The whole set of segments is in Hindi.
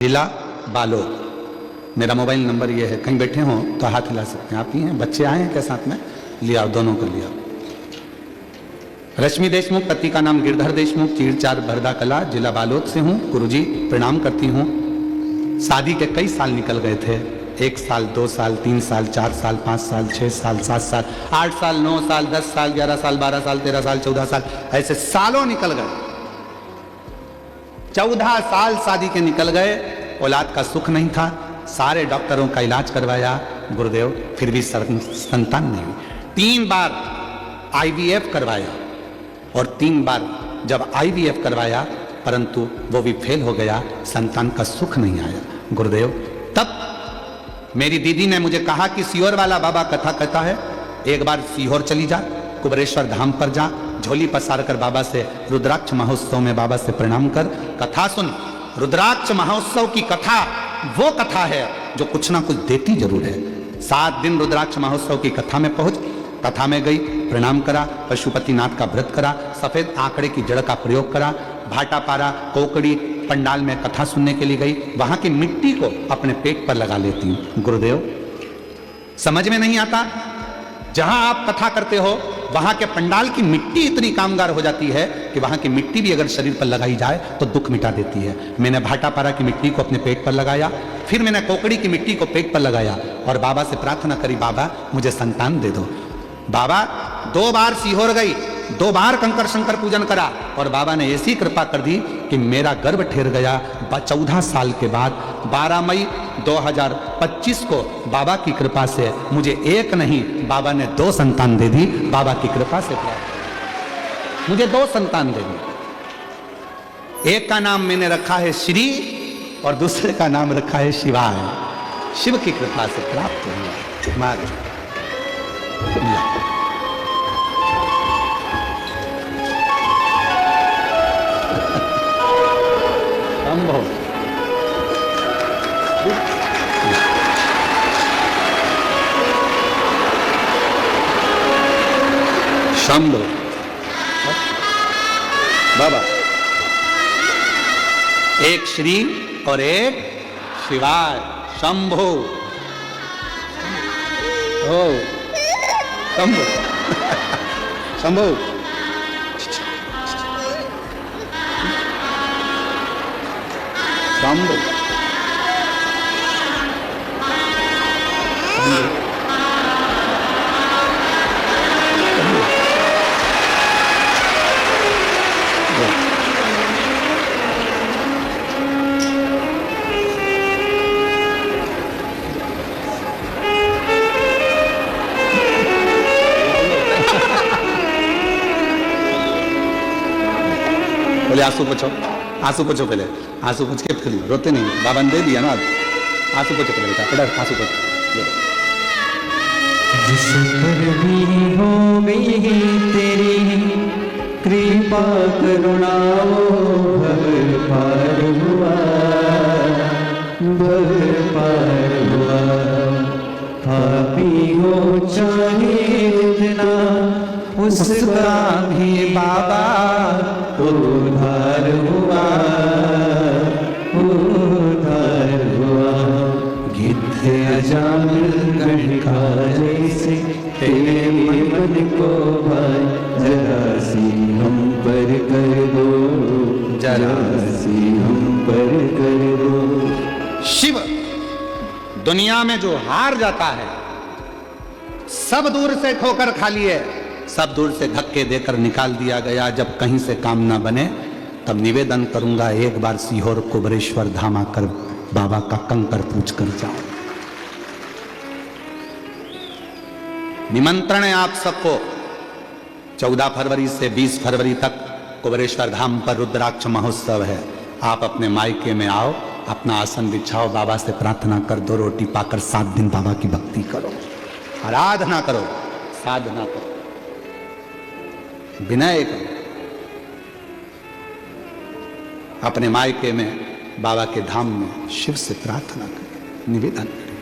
जिला बालोद। मेरा मोबाइल नंबर ये है, कहीं बैठे हो तो हाथ हिला सकते हैं। आप ही हैं, बच्चे आए हैं क्या साथ में? लिया, दोनों को लिया। रश्मि देशमुख, पति का नाम गिरधर देशमुख, चीरचार भरदा कला, जिला बालोद से हूँ। गुरुजी प्रणाम करती हूँ। शादी के कई साल निकल गए थे, 1 साल, 2 साल, 3 साल, 4 साल, 5 साल, 6 साल, 7 साल, 8 साल, 9 साल, 10 साल, 11 साल, 12 साल, 13 साल, 14 साल, ऐसे सालों निकल गए। 14 साल शादी के निकल गए, औलाद का सुख नहीं था। सारे डॉक्टरों का इलाज करवाया गुरुदेव, फिर भी संतान नहीं हुई। 3 बार IVF करवाया और 3 बार जब IVF करवाया परंतु वो भी फेल हो गया, संतान का सुख नहीं आया गुरुदेव। तब मेरी दीदी ने मुझे कहा कि सीहोर वाला बाबा कथा कहता है, एक बार सीहोर चली जा, कुबरेश्वर धाम पर जा, झोली पसार कर बाबा से रुद्राक्ष महोत्सव में बाबा से प्रणाम कर, कथा सुन। रुद्राक्ष महोत्सव की कथा वो कथा है जो कुछ ना कुछ देती जरूर है। 7 दिन रुद्राक्ष महोत्सव की कथा में पहुंच, कथा में गई, प्रणाम करा, पशुपतिनाथ का व्रत करा, सफेद आंकड़े की जड़ का प्रयोग करा, भाटा पारा, कोकड़ी पंडाल में कथा सुनने के लिए गई। वहां की मिट्टी को अपने पेट पर लगा लेती हूं गुरुदेव। समझ में नहीं आता, जहां आप कथा करते हो वहां के पंडाल की मिट्टी इतनी कामगार हो जाती है कि वहां की मिट्टी भी अगर शरीर पर लगाई जाए तो दुख मिटा देती है। मैंने भाटापारा की मिट्टी को अपने पेट पर लगाया, फिर मैंने कोकड़ी की मिट्टी को पेट पर लगाया और बाबा से प्रार्थना करी, बाबा मुझे संतान दे दो। बाबा 2 बार सीहोर गई, 2 बार कंकर शंकर पूजन करा और बाबा ने ऐसी कृपा कर दी कि मेरा गर्भ ठहर गया। 14 साल के बाद 12 मई 2025 को बाबा की कृपा से मुझे 1 नहीं, बाबा ने 2 संतान दे दी। बाबा की कृपा से मुझे 2 संतान दे दी। एक का नाम मैंने रखा है श्री और दूसरे का नाम रखा है शिवाय। शिव की कृपा से प्राप्त हुआ। शंभो बाबा, एक श्री और एक शिवाय। शंभो ओ शंभो शंभो शंभो। बोले आंसू पोछो, आंसू पोछो, पहले आंसू पोछ के फिर रोते नहीं, बाबा ने दे दिया ना। आंसू पोछो पहले बेटा, इधर आंसू पोछो। जिस पर भी हो गई तेरी कृपा करुणा, भव पार हुआ, भव पार हुआ। पापी हो चाहे इतना, उसका भी बाबा उद्धार हुआ, उद्धार हुआ। गिद्ध अजामिल गणिका जैसे तेरे मन को भाई, जरा सी हम पर कर दो, जरा सी हम पर कर दो। शिव दुनिया में जो हार जाता है, सब दूर से ठोकर खा लिए, सब दूर से धक्के देकर निकाल दिया गया। जब कहीं से काम ना बने तब निवेदन करूंगा, एक बार सीहोर कुबरेश्वर धाम आकर बाबा का कंकर पूछ कर जाओ। निमंत्रण है आप सबको, 14 फरवरी से 20 फरवरी तक कुबरेश्वर धाम पर रुद्राक्ष महोत्सव है। आप अपने मायके में आओ, अपना आसन बिछाओ, बाबा से प्रार्थना कर, 2 रोटी पाकर 7 दिन बाबा की भक्ति करो, आराधना करो, साधना करो, विनय करो। अपने मायके में बाबा के धाम में शिव से प्रार्थना करें, निवेदन करें,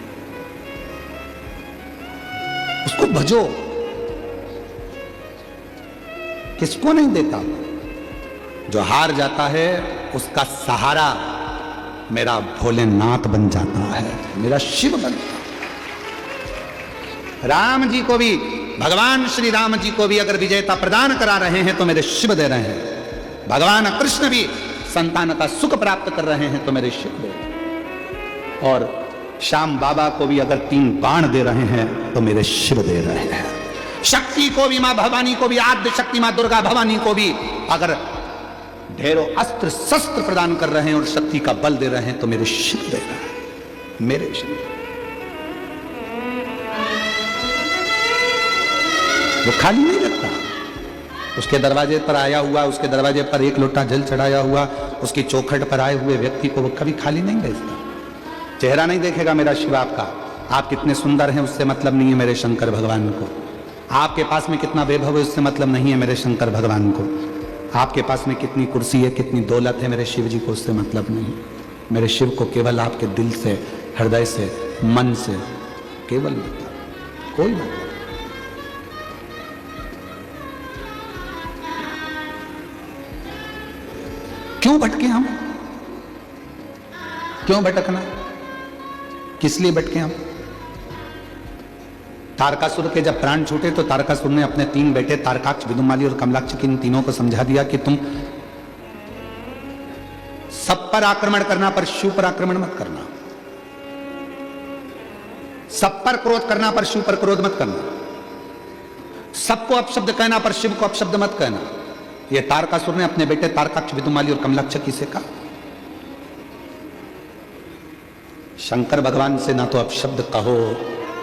उसको भजो। किसको नहीं देता? जो हार जाता है उसका सहारा मेरा भोलेनाथ बन जाता है, मेरा शिव बनता है। राम जी को भी, भगवान श्री राम जी को भी अगर विजेता प्रदान करा रहे हैं तो मेरे शिव दे रहे हैं। भगवान कृष्ण भी संतान का सुख प्राप्त कर रहे हैं तो मेरे शिव दे रहे हैं। और श्याम बाबा को भी अगर 3 बाण दे रहे हैं तो मेरे शिव दे रहे हैं। शक्ति को भी, मां भवानी को भी, आद्य शक्ति मां दुर्गा भवानी को भी अगर ढेरों अस्त्र शस्त्र प्रदान कर रहे हैं और शक्ति का बल दे रहे हैं तो मेरे शिव दे रहे हैं, मेरे शिव। वो खाली नहीं रखता। उसके दरवाजे पर आया हुआ, उसके दरवाजे पर 1 लोटा जल चढ़ाया हुआ, उसकी चौखट पर आए हुए व्यक्ति को वो कभी खाली नहीं भेजता। चेहरा नहीं देखेगा मेरा शिव आपका, आप कितने सुंदर हैं उससे मतलब नहीं है मेरे शंकर भगवान को। आपके पास में कितना वैभव है उससे मतलब नहीं है मेरे शंकर भगवान को। आपके पास में कितनी कुर्सी है, कितनी दौलत है, मेरे शिव जी को उससे मतलब नहीं। मेरे शिव को केवल आपके दिल से, हृदय से, मन से केवल मतलब, कोई मतलब। क्यों भटके हम? क्यों भटकना? किस लिए भटके हम? तारकासुर के जब प्राण छूटे तो तारकासुर ने अपने 3 बेटे तारकाक्ष, विदुमाली और कमलाक्ष की इन तीनों को समझा दिया कि तुम सब पर आक्रमण करना पर शिव पर आक्रमण मत करना, सब पर क्रोध करना पर शिव पर क्रोध मत करना, सबको अपशब्द कहना पर शिव को अपशब्द मत कहना। यह तारकासुर ने अपने बेटे तारकाक्ष, विदुमाली और कमलाक्ष की से कहा। शंकर भगवान से ना तो अपशब्द कहो,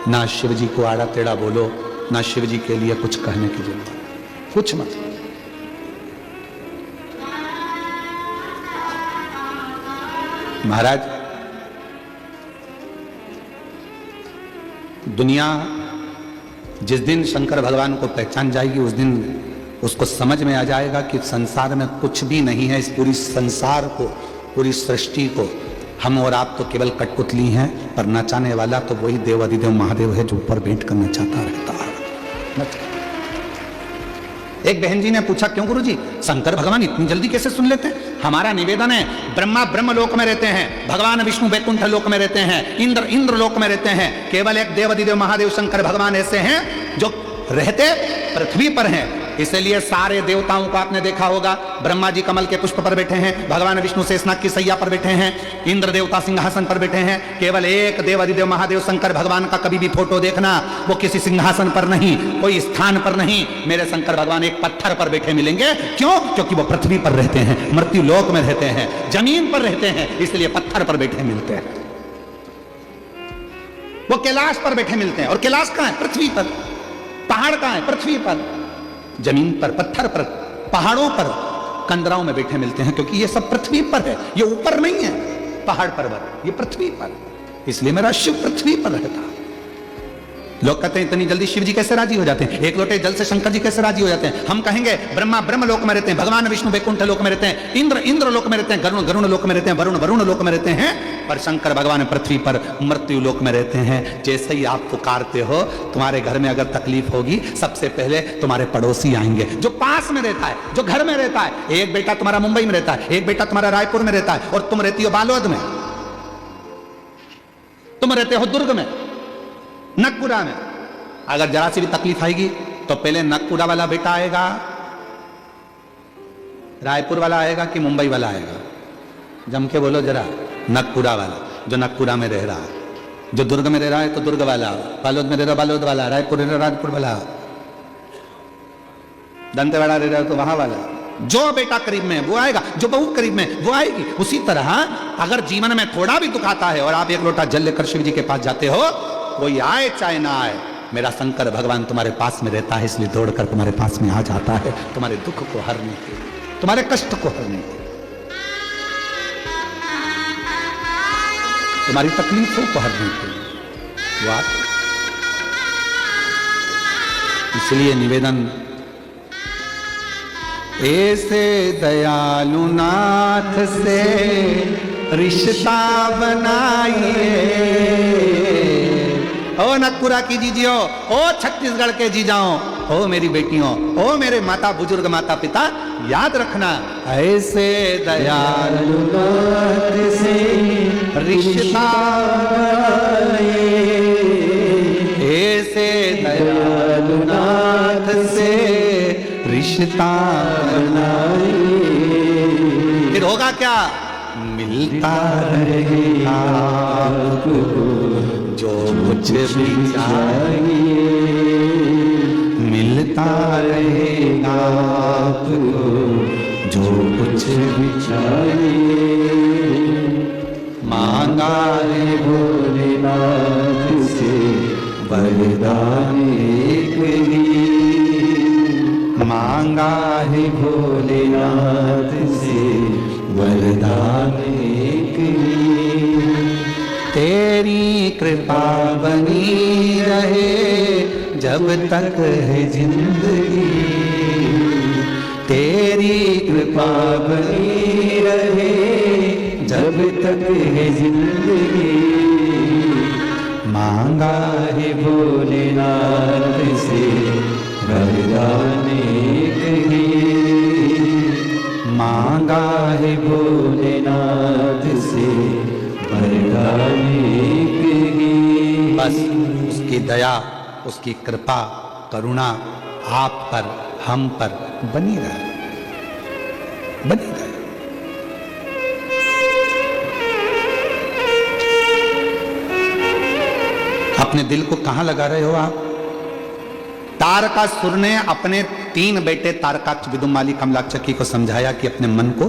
ना शिव जी को आड़ा टेढ़ा बोलो, ना शिव जी के लिए कुछ कहने की जरूरत, कुछ मत। महाराज, दुनिया जिस दिन शंकर भगवान को पहचान जाएगी उस दिन उसको समझ में आ जाएगा कि संसार में कुछ भी नहीं है। इस पूरी संसार को, पूरी सृष्टि को हम और आप तो केवल कठपुतली हैं, पर नचाने वाला तो वही देव अधिदेव महादेव है जो ऊपर भेंट करना चाहता रहता है। एक बहन जी ने पूछा, क्यों गुरुजी शंकर भगवान इतनी जल्दी कैसे सुन लेते हैं? हमारा निवेदन है, ब्रह्मा ब्रह्म लोक में रहते हैं, भगवान विष्णु वैकुंठ लोक में रहते हैं, इंद्र इंद्र लोक में रहते हैं। केवल एक देव अधिदेव महादेव शंकर भगवान ऐसे हैं जो रहते पृथ्वी पर हैं। इसलिए सारे देवताओं को आपने देखा होगा, ब्रह्मा जी कमल के पुष्प पर बैठे हैं, भगवान विष्णु शेषनाग की सैया पर बैठे हैं, इंद्र देवता सिंहासन पर बैठे हैं। केवल एक देव अधिदेव महादेव शंकर भगवान का कभी भी फोटो देखना, वो किसी सिंहासन पर नहीं, कोई स्थान पर नहीं, मेरे शंकर भगवान एक पत्थर पर बैठे मिलेंगे। क्यों? क्योंकि वो पृथ्वी पर रहते हैं, मृत्यु लोक में रहते हैं, जमीन पर रहते हैं, इसलिए पत्थर पर बैठे मिलते हैं। वो कैलाश पर बैठे मिलते हैं, और कैलाश कहां है? पृथ्वी पर। पहाड़ कहां है? पृथ्वी पर। जमीन पर, पत्थर पर, पहाड़ों पर, कंदराओं में बैठे मिलते हैं, क्योंकि ये सब पृथ्वी पर है, ये ऊपर नहीं है पहाड़ पर्वत, ये पृथ्वी पर। इसलिए मेरा शिव पृथ्वी पर रहता है। लोग कहते हैं इतनी जल्दी शिव जी कैसे राजी हो जाते हैं, 1 लोटे जल से शंकर जी कैसे राजी हो जाते हैं? हम कहेंगे ब्रह्मा ब्रह्म लोक में रहते हैं, भगवान विष्णु वैकुंठ लोक में रहते हैं, इंद्र इंद्र लोक में रहते हैं, गरुण गरुण लोक में रहते हैं, वरुण वरुण लोक में रहते हैं, पर शंकर भगवान पृथ्वी पर मृत्यु लोक में रहते हैं। जैसे ही आप पुकारते हो, तुम्हारे घर में अगर तकलीफ होगी, सबसे पहले तुम्हारे पड़ोसी आएंगे, जो पास में रहता है, जो घर में रहता है। एक बेटा तुम्हारा मुंबई में रहता है, एक बेटा तुम्हारा रायपुर में रहता है, और तुम रहती हो बालोद में, तुम रहते हो दुर्ग में, नगपुरा में। अगर जरा सी भी तकलीफ आएगी तो पहले नगपुरा वाला बेटा आएगा, रायपुर वाला आएगा कि मुंबई वाला आएगा? जम के बोलो जरा। नगपुरा वाला, जो नगपुरा में रह रहा है। जो दुर्ग में रह रहा है तो दुर्ग वाला, बालोद में रह रहा बालोद वाला, रायपुर रह रहा रायपुर वाला, दंतेवाड़ा रह रहा है तो वहां वाला। जो बेटा करीब में वो आएगा, जो बहू करीब में वो आएगी। उसी तरह अगर जीवन में थोड़ा भी दुख आता है और आप 1 लोटा जल लेकर शिव जी के पास जाते हो, कोई आए चाहे ना आए, मेरा शंकर भगवान तुम्हारे पास में रहता है, इसलिए दौड़कर तुम्हारे पास में आ जाता है, तुम्हारे दुख को हरने के, तुम्हारे कष्ट को हरने के, तुम्हारी तकलीफों को हरने के लिए। इसलिए निवेदन, ऐसे दयालु नाथ से रिश्ता बनाइए, ओ नकपुरा की जीजियो, ओ छत्तीसगढ़ के जीजाओ, ओ मेरी बेटियों, ओ मेरे माता बुजुर्ग माता पिता, याद रखना ऐसे दयालु नाथ से रिश्ता, ऐसे दयालु नाथ से रिश्ता बनाए, फिर होगा क्या? मिलता रहेगा आपको जो कुछ भी चाहिए, मिलता रहेगा आपको जो कुछ भी चाहिए। मांगा है भोलेनाथ से वरदान एक ही, मांगा है भोलेनाथ से वरदान एक ही। तेरी कृपा बनी रहे जब तक है जिंदगी, तेरी कृपा बनी रहे जब तक है जिंदगी। मांगा है भोलेनाथ से वरदान एक ही, मांगा है भोलेनाथ से वरदान एक ही। बस उसकी दया, उसकी कृपा, करुणा आप पर, हम पर बनी रहे, बनी रहे। अपने दिल को कहां लगा रहे हो आप? तारकासुर ने अपने 3 बेटे तारकाक्ष, विदुमाली, कमलाक्षकी को समझाया कि अपने मन को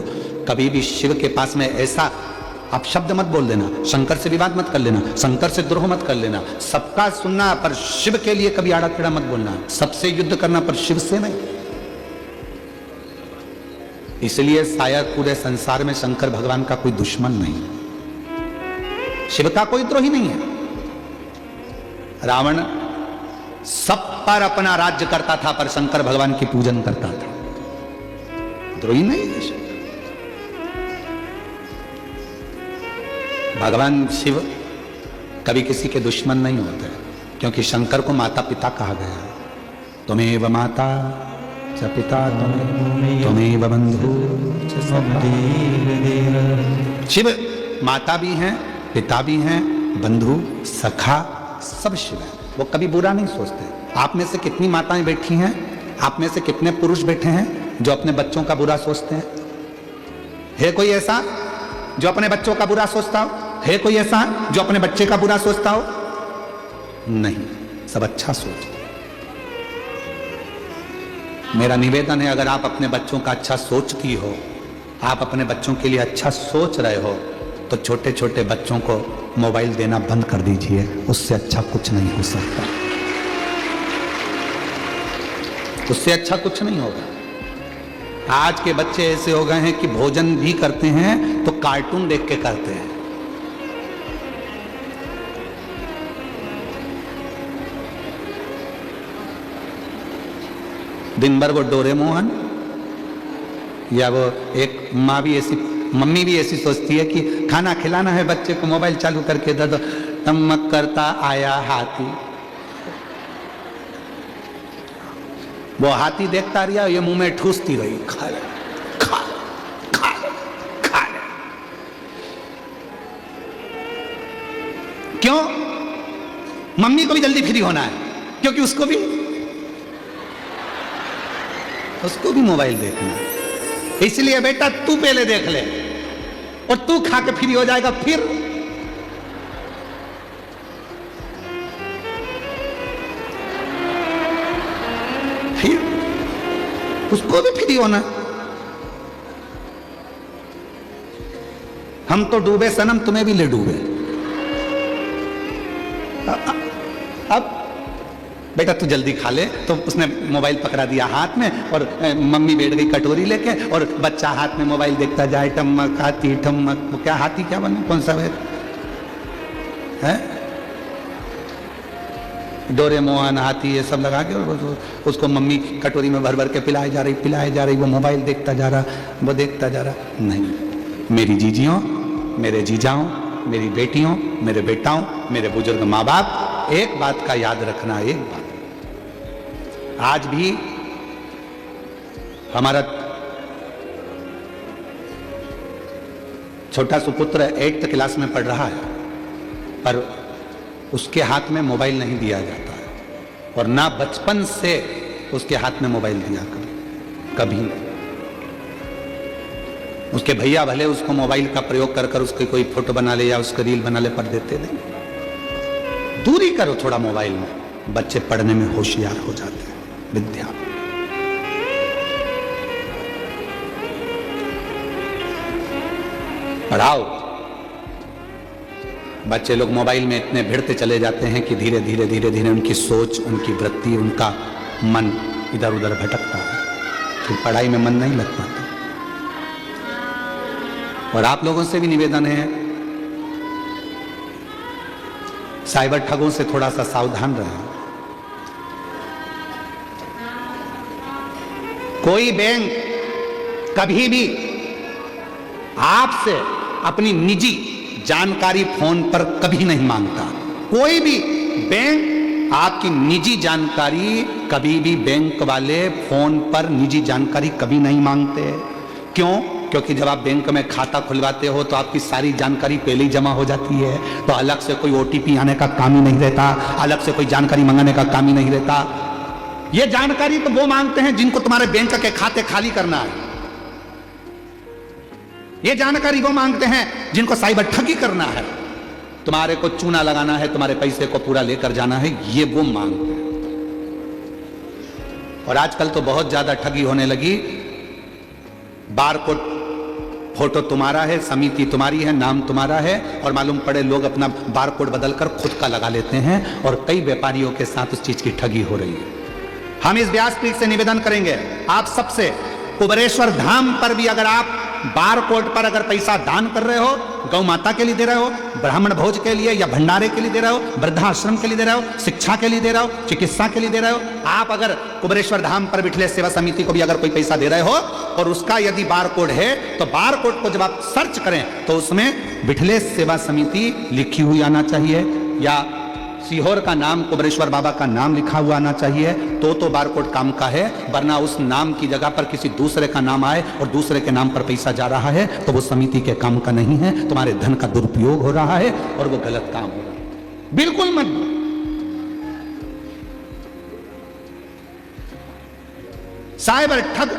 कभी भी शिव के पास में ऐसा आप शब्द मत बोल देना, शंकर से विवाद मत कर लेना, शंकर से द्रोह मत कर लेना, सबका सुनना पर शिव के लिए कभी आड़ा टेढ़ा मत बोलना, सबसे युद्ध करना पर शिव से नहीं। इसलिए शायद पूरे संसार में शंकर भगवान का कोई दुश्मन नहीं, शिव का कोई द्रोही नहीं है। रावण सब पर अपना राज्य करता था पर शंकर भगवान की पूजन करता था, द्रोही नहीं है शंकर। भगवान शिव कभी किसी के दुश्मन नहीं होते, क्योंकि शंकर को माता पिता कहा गया है। तुम्हें माता च पिता तुम्हें बंधु। शिव माता भी हैं, पिता भी हैं, बंधु, सखा, सब शिव है। वो कभी बुरा नहीं सोचते। आप में से कितनी माताएं बैठी हैं, आप में से कितने पुरुष बैठे हैं जो अपने बच्चों का बुरा सोचते हैं? है कोई ऐसा जो अपने बच्चों का बुरा सोचता हो? है कोई ऐसा जो अपने बच्चे का बुरा सोचता हो? नहीं, सब अच्छा सोचते। मेरा निवेदन है, अगर आप अपने बच्चों का अच्छा सोचती हो, आप अपने बच्चों के लिए अच्छा सोच रहे हो, तो छोटे छोटे बच्चों को मोबाइल देना बंद कर दीजिए। उससे अच्छा कुछ नहीं हो सकता, उससे अच्छा कुछ नहीं होगा। आज के बच्चे ऐसे हो गए हैं कि भोजन भी करते हैं तो कार्टून देख के करते हैं। दिन भर वो डोरेमोन, या वो एक मम्मी भी ऐसी सोचती है कि खाना खिलाना है बच्चे को, मोबाइल चालू करके दे दो। टमक करता आया हाथी, वो हाथी देखता रहा, ये मुंह में ठूसती रही, खा ले, खा ले, खा ले, खा ले। क्यों? मम्मी को भी जल्दी फ्री होना है, क्योंकि उसको भी मोबाइल देखना है। इसलिए बेटा तू पहले देख ले और तू खा के फ्री हो जाएगा, फिर उसको भी फ्री होना। हम तो डूबे सनम, तुम्हें भी ले डूबे। अब बेटा तू जल्दी खा ले, तो उसने मोबाइल पकड़ा दिया हाथ में और मम्मी बैठ गई कटोरी लेके, और बच्चा हाथ में मोबाइल देखता जाए। टमक हाथी ठमक, वो क्या हाथी क्या बने, कौन सा है? डोरेमोन, हाथी, ये सब लगा के और उसको मम्मी कटोरी में भर भर के पिलाए जा रही, वो मोबाइल देखता जा रहा, वो देखता जा रहा। नहीं, मेरी जीजियों, मेरे जीजाओं, मेरी बेटियों, मेरे बेटाओं, मेरे बुजुर्ग माँ बाप, एक बात का याद रखना, एक बात, आज भी हमारा छोटा सुपुत्र 8th क्लास में पढ़ रहा है, पर उसके हाथ में मोबाइल नहीं दिया जाता है, और ना बचपन से उसके हाथ में मोबाइल दिया कभी नहीं। उसके भैया भले उसको मोबाइल का प्रयोग कर उसकी कोई फोटो बना ले या उसका रील बना ले, पर देते नहीं। दूरी करो थोड़ा मोबाइल में, बच्चे पढ़ने में होशियार हो जाते हैं। विद्या पढ़ाओ। बच्चे लोग मोबाइल में इतने भिड़ते चले जाते हैं कि धीरे धीरे धीरे धीरे उनकी सोच, उनकी वृत्ति, उनका मन इधर उधर भटकता है, फिर पढ़ाई में मन नहीं लग पाता। और आप लोगों से भी निवेदन है, साइबर ठगों से थोड़ा सा सावधान रहें। कोई बैंक कभी भी आपसे अपनी निजी जानकारी फोन पर कभी नहीं मांगता। कोई भी बैंक आपकी निजी जानकारी कभी भी बैंक वाले फोन पर निजी जानकारी कभी नहीं मांगते। क्यों? क्योंकि जब आप बैंक में खाता खुलवाते हो तो आपकी सारी जानकारी पहले ही जमा हो जाती है, तो अलग से कोई OTP आने का काम ही नहीं रहता, अलग से कोई जानकारी मंगाने का काम ही नहीं रहता। ये जानकारी तो वो मांगते हैं जिनको तुम्हारे बैंक के खाते खाली करना है। ये जानकारी वो मांगते हैं जिनको साइबर ठगी करना है, तुम्हारे को चूना लगाना है, तुम्हारे पैसे को पूरा लेकर जाना है, ये वो मांगते हैं। और आजकल तो बहुत ज्यादा ठगी होने लगी। बारकोड फोटो तुम्हारा है, समिति तुम्हारी है, नाम तुम्हारा है, और मालूम पड़े लोग अपना बारकोड बदलकर खुद का लगा लेते हैं, और कई व्यापारियों के साथ उस चीज की ठगी हो रही है। हम इस व्यासपीठ से निवेदन करेंगे आप सबसे, कुबेरेश्वर धाम पर भी अगर आप बारकोड पर अगर पैसा दान कर रहे हो, गौ माता के लिए दे रहे हो, ब्राह्मण भोज के लिए या भंडारे के लिए दे रहे हो, वृद्धाश्रम के लिए दे रहे हो, शिक्षा के लिए दे रहे हो, चिकित्सा के लिए दे रहे हो, आप अगर कुबेरेश्वर धाम पर बिठले सेवा समिति को भी अगर कोई पैसा दे रहे हो और उसका यदि बारकोड है, तो बारकोड को जब आप सर्च करें तो उसमें बिठले सेवा समिति लिखी हुई आना चाहिए, या सीहोर का नाम, कुबेरेश्वर बाबा का नाम लिखा हुआ आना चाहिए, तो बारकोड काम का है। वरना उस नाम की जगह पर किसी दूसरे का नाम आए और दूसरे के नाम पर पैसा जा रहा है तो वो समिति के काम का नहीं है, तुम्हारे धन का दुरुपयोग हो रहा है और वो गलत काम हो रहा है। बिल्कुल मत। साइबर ठग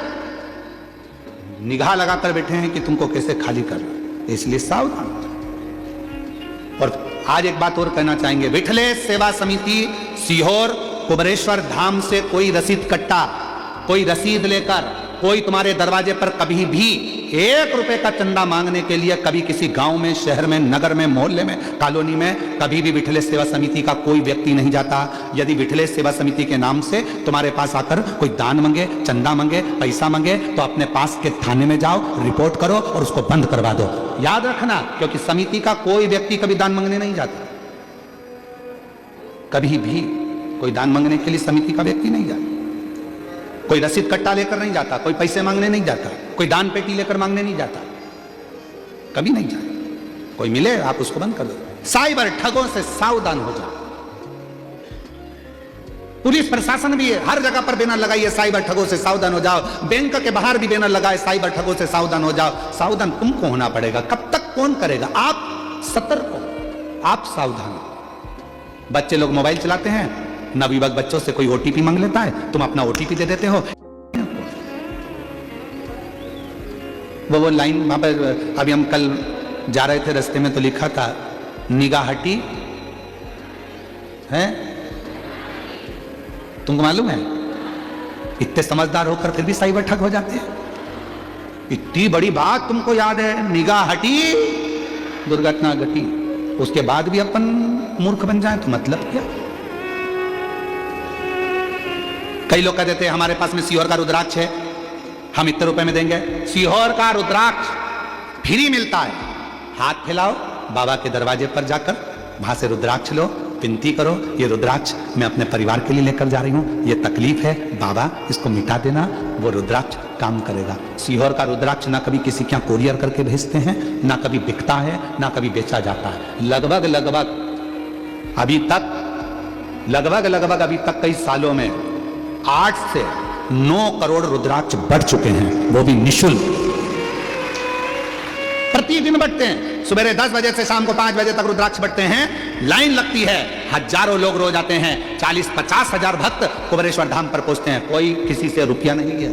निगाह लगाकर बैठे हैं कि तुमको कैसे खाली करना, इसलिए सावधान। और आज एक बात और कहना चाहेंगे, विठले सेवा समिति सीहोर कुबेरेश्वर धाम से कोई रसीद कट्टा, कोई रसीद लेकर कोई तुम्हारे दरवाजे पर कभी भी 1 रुपए का चंदा मांगने के लिए कभी किसी गांव में, शहर में, नगर में, मोहल्ले में, कॉलोनी में कभी भी विठले सेवा समिति का कोई व्यक्ति नहीं जाता। यदि विठले सेवा समिति के नाम से तुम्हारे पास आकर कोई दान मांगे, चंदा मांगे, पैसा मांगे, तो अपने पास के थाने में जाओ, रिपोर्ट करो और उसको बंद करवा दो। याद रखना, क्योंकि समिति का कोई व्यक्ति कभी दान मांगने नहीं जाता। कभी भी कोई दान मांगने के लिए समिति का व्यक्ति नहीं जाता, कोई रसीद कट्टा लेकर नहीं जाता, कोई पैसे मांगने नहीं जाता, कोई दान पेटी लेकर मांगने नहीं जाता, कभी नहीं जाता। कोई मिले आप उसको बंद कर दो। साइबर ठगों से सावधान हो जाओ। पुलिस प्रशासन भी हर जगह पर बैनर लगाइए, साइबर ठगों से सावधान हो जाओ। बैंक के बाहर भी बैनर लगाए, साइबर ठगों से सावधान हो जाओ। सावधान तुमको होना पड़ेगा, कब तक कौन करेगा? आप सतर्क हो, आप सावधान हो। बच्चे लोग मोबाइल चलाते हैं, नवयुवक बच्चों से कोई OTP मांग लेता है, तुम अपना OTP दे देते हो। वो लाइन वहां पर अभी हम कल जा रहे थे, रास्ते में तो लिखा था निगाह हटी है। तुमको मालूम है, इतने समझदार होकर फिर भी साइबर ठग हो जाते हैं। इतनी बड़ी बात तुमको याद है, निगाह हटी दुर्घटना घटी, उसके बाद भी अपन मूर्ख बन जाए तो मतलब क्या? कई लोग कह देते हैं हमारे पास में सीहोर का रुद्राक्ष है, हम इतने रुपए में देंगे। सीहोर का रुद्राक्ष फ्री मिलता है। हाथ फैलाओ, बाबा के दरवाजे पर जाकर वहां से रुद्राक्ष लो, विनती करो, ये रुद्राक्ष मैं अपने परिवार के लिए लेकर जा रही हूं, ये तकलीफ है बाबा, इसको मिटा देना। वो रुद्राक्ष काम करेगा। सीहोर का रुद्राक्ष ना कभी किसी के यहाँ कोरियर करके भेजते हैं, ना कभी बिकता है, ना कभी बेचा जाता है। लगभग अभी तक लगभग अभी तक कई सालों में 8 से 9 करोड़ रुद्राक्ष बढ़ चुके हैं, वो भी निःशुल्क। प्रतिदिन बढ़ते हैं, सुबह 10 बजे से शाम को 5 बजे तक रुद्राक्ष बढ़ते हैं। लाइन लगती है, हजारों लोग रोज आते हैं, 40-50 हजार भक्त कुबेरेश्वर धाम पर पहुंचते हैं। कोई किसी से रुपया नहीं लिया,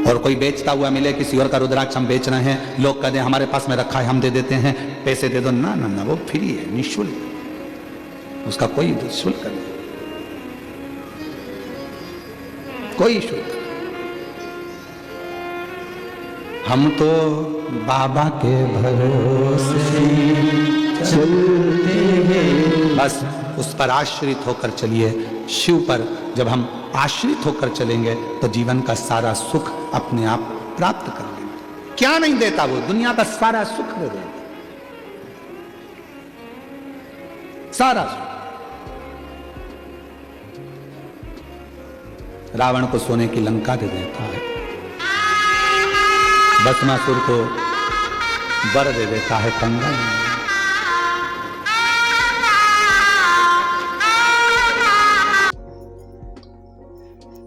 और कोई बेचता हुआ मिले किसी और का रुद्राक्ष हम बेच रहे हैं, लोग कहते हैं हमारे पास में रखा है हम दे देते हैं, पैसे दे दो। ना ना ना, वो फ्री है, निःशुल्क, उसका कोई शुल्क नहीं, कोई शुल्क। हम तो बाबा के भरोसे चलते हैं, बस उस पर आश्रित होकर चलिए। शिव पर जब हम आश्रित होकर चलेंगे तो जीवन का सारा सुख अपने आप प्राप्त कर लेंगे। क्या नहीं देता वो, दुनिया का सारा सुख दे देता, सारा सुख। रावण को सोने की लंका दे देता है, भस्मासुर को वर दे देता है कंगन।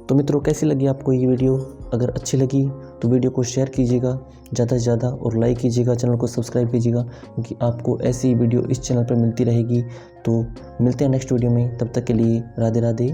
तो मित्रों, कैसी लगी आपको ये वीडियो? अगर अच्छी लगी तो वीडियो को शेयर कीजिएगा ज़्यादा से ज़्यादा और लाइक कीजिएगा, चैनल को सब्सक्राइब कीजिएगा, क्योंकि आपको ऐसी वीडियो इस चैनल पर मिलती रहेगी। तो मिलते हैं नेक्स्ट वीडियो में, तब तक के लिए राधे राधे।